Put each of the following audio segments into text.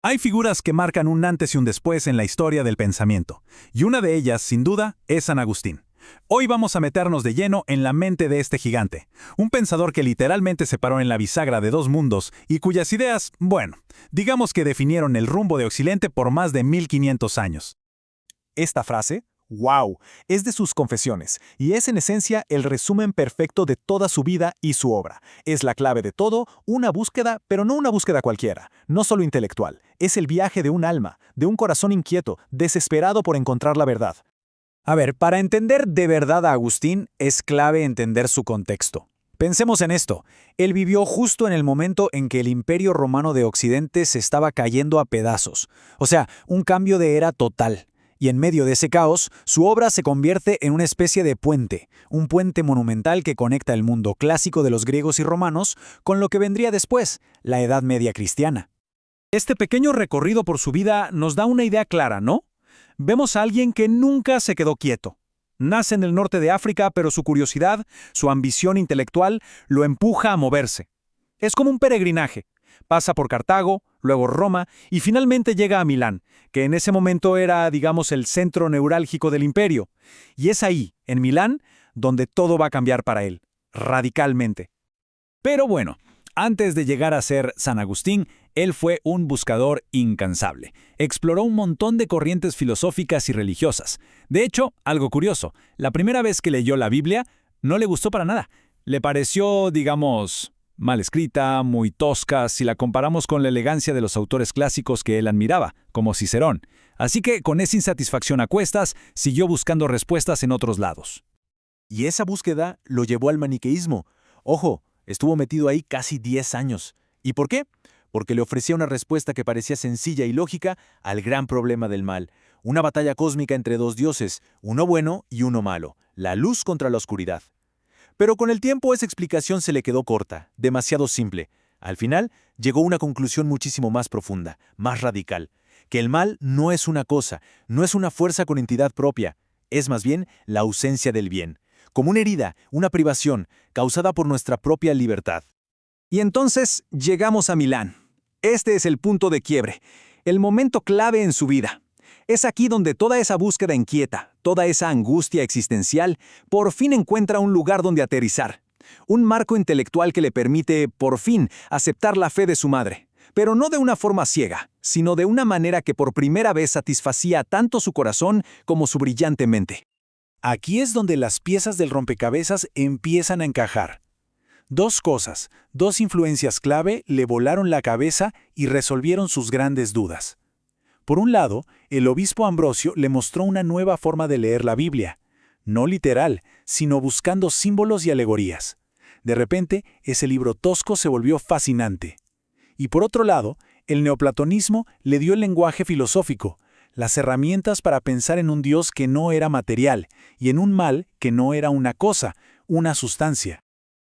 Hay figuras que marcan un antes y un después en la historia del pensamiento, y una de ellas, sin duda, es San Agustín. Hoy vamos a meternos de lleno en la mente de este gigante, un pensador que literalmente se paró en la bisagra de dos mundos y cuyas ideas, bueno, digamos que definieron el rumbo de Occidente por más de 1500 años. Esta frase, wow, es de sus confesiones y es en esencia el resumen perfecto de toda su vida y su obra. Es la clave de todo, una búsqueda, pero no una búsqueda cualquiera, no solo intelectual. Es el viaje de un alma, de un corazón inquieto, desesperado por encontrar la verdad. A ver, para entender de verdad a Agustín es clave entender su contexto. Pensemos en esto. Él vivió justo en el momento en que el Imperio Romano de Occidente se estaba cayendo a pedazos. O sea, un cambio de era total. Y en medio de ese caos, su obra se convierte en una especie de puente, un puente monumental que conecta el mundo clásico de los griegos y romanos con lo que vendría después, la Edad Media cristiana. Este pequeño recorrido por su vida nos da una idea clara, ¿no? Vemos a alguien que nunca se quedó quieto. Nace en el norte de África, pero su curiosidad, su ambición intelectual, lo empuja a moverse. Es como un peregrinaje. Pasa por Cartago, luego Roma y finalmente llega a Milán, que en ese momento era, digamos, el centro neurálgico del imperio. Y es ahí, en Milán, donde todo va a cambiar para él, radicalmente. Pero bueno, antes de llegar a ser San Agustín, él fue un buscador incansable. Exploró un montón de corrientes filosóficas y religiosas. De hecho, algo curioso, la primera vez que leyó la Biblia, no le gustó para nada. Le pareció, digamos, mal escrita, muy tosca, si la comparamos con la elegancia de los autores clásicos que él admiraba, como Cicerón. Así que, con esa insatisfacción a cuestas, siguió buscando respuestas en otros lados. Y esa búsqueda lo llevó al maniqueísmo. Ojo, estuvo metido ahí casi 10 años. ¿Y por qué? Porque le ofrecía una respuesta que parecía sencilla y lógica al gran problema del mal. Una batalla cósmica entre dos dioses, uno bueno y uno malo, la luz contra la oscuridad. Pero con el tiempo esa explicación se le quedó corta, demasiado simple. Al final, llegó a una conclusión muchísimo más profunda, más radical, que el mal no es una cosa, no es una fuerza con entidad propia, es más bien la ausencia del bien, como una herida, una privación, causada por nuestra propia libertad. Y entonces llegamos a Milán. Este es el punto de quiebre, el momento clave en su vida. Es aquí donde toda esa búsqueda inquieta, toda esa angustia existencial, por fin encuentra un lugar donde aterrizar. Un marco intelectual que le permite, por fin, aceptar la fe de su madre. Pero no de una forma ciega, sino de una manera que por primera vez satisfacía tanto su corazón como su brillante mente. Aquí es donde las piezas del rompecabezas empiezan a encajar. Dos cosas, dos influencias clave le volaron la cabeza y resolvieron sus grandes dudas. Por un lado, el obispo Ambrosio le mostró una nueva forma de leer la Biblia, no literal, sino buscando símbolos y alegorías. De repente, ese libro tosco se volvió fascinante. Y por otro lado, el neoplatonismo le dio el lenguaje filosófico, las herramientas para pensar en un Dios que no era material y en un mal que no era una cosa, una sustancia.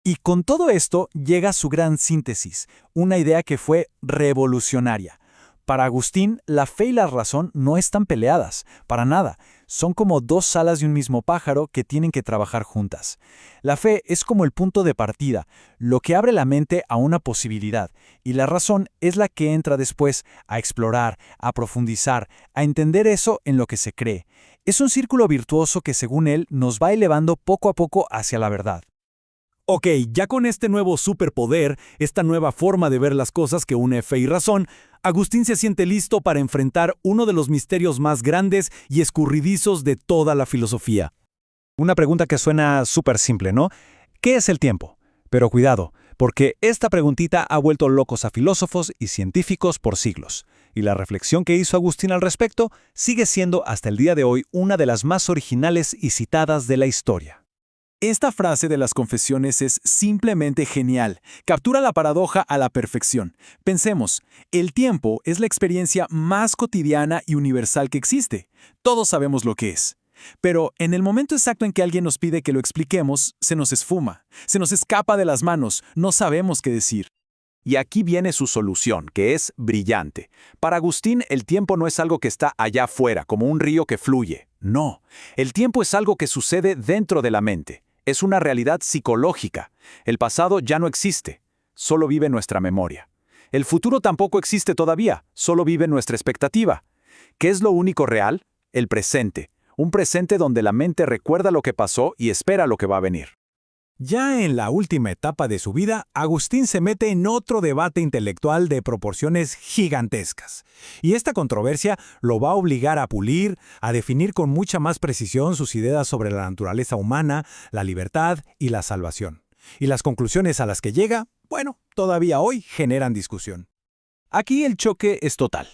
Y con todo esto llega su gran síntesis, una idea que fue revolucionaria. Para Agustín, la fe y la razón no están peleadas, para nada. Son como dos alas de un mismo pájaro que tienen que trabajar juntas. La fe es como el punto de partida, lo que abre la mente a una posibilidad, y la razón es la que entra después a explorar, a profundizar, a entender eso en lo que se cree. Es un círculo virtuoso que, según él, nos va elevando poco a poco hacia la verdad. Ok, ya con este nuevo superpoder, esta nueva forma de ver las cosas que une fe y razón, Agustín se siente listo para enfrentar uno de los misterios más grandes y escurridizos de toda la filosofía. Una pregunta que suena súper simple, ¿no? ¿Qué es el tiempo? Pero cuidado, porque esta preguntita ha vuelto locos a filósofos y científicos por siglos. Y la reflexión que hizo Agustín al respecto sigue siendo hasta el día de hoy una de las más originales y citadas de la historia. Esta frase de las confesiones es simplemente genial. Captura la paradoja a la perfección. Pensemos, el tiempo es la experiencia más cotidiana y universal que existe. Todos sabemos lo que es. Pero en el momento exacto en que alguien nos pide que lo expliquemos, se nos esfuma, se nos escapa de las manos, no sabemos qué decir. Y aquí viene su solución, que es brillante. Para Agustín, el tiempo no es algo que está allá afuera, como un río que fluye. No, el tiempo es algo que sucede dentro de la mente. Es una realidad psicológica. El pasado ya no existe, solo vive nuestra memoria. El futuro tampoco existe todavía, solo vive nuestra expectativa. ¿Qué es lo único real? El presente. Un presente donde la mente recuerda lo que pasó y espera lo que va a venir. Ya en la última etapa de su vida, Agustín se mete en otro debate intelectual de proporciones gigantescas. Y esta controversia lo va a obligar a pulir, a definir con mucha más precisión sus ideas sobre la naturaleza humana, la libertad y la salvación. Y las conclusiones a las que llega, bueno, todavía hoy generan discusión. Aquí el choque es total.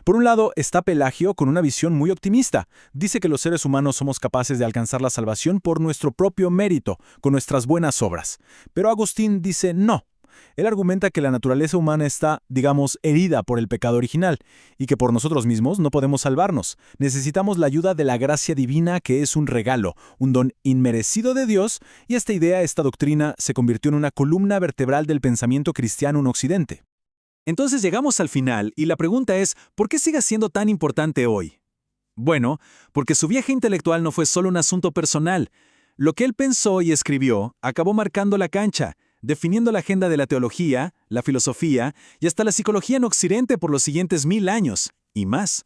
Por un lado está Pelagio con una visión muy optimista. Dice que los seres humanos somos capaces de alcanzar la salvación por nuestro propio mérito, con nuestras buenas obras. Pero Agustín dice no. Él argumenta que la naturaleza humana está, digamos, herida por el pecado original, y que por nosotros mismos no podemos salvarnos. Necesitamos la ayuda de la gracia divina, que es un regalo, un don inmerecido de Dios, y esta doctrina se convirtió en una columna vertebral del pensamiento cristiano en Occidente. Entonces llegamos al final y la pregunta es, ¿por qué sigue siendo tan importante hoy? Bueno, porque su viaje intelectual no fue solo un asunto personal. Lo que él pensó y escribió acabó marcando la cancha, definiendo la agenda de la teología, la filosofía y hasta la psicología en Occidente por los siguientes 1000 años, y más.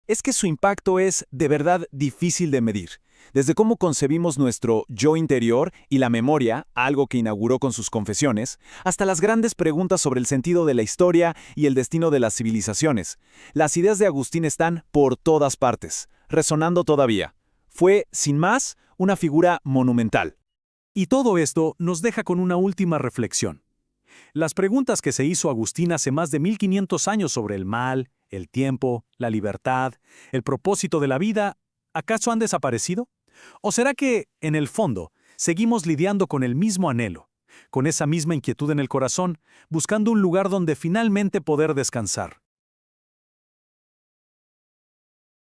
Es que su impacto es, de verdad, difícil de medir. Desde cómo concebimos nuestro yo interior y la memoria, algo que inauguró con sus confesiones, hasta las grandes preguntas sobre el sentido de la historia y el destino de las civilizaciones. Las ideas de Agustín están por todas partes, resonando todavía. Fue, sin más, una figura monumental. Y todo esto nos deja con una última reflexión. Las preguntas que se hizo Agustín hace más de 1500 años sobre el mal, el tiempo, la libertad, el propósito de la vida, ¿acaso han desaparecido? ¿O será que, en el fondo, seguimos lidiando con el mismo anhelo, con esa misma inquietud en el corazón, buscando un lugar donde finalmente poder descansar?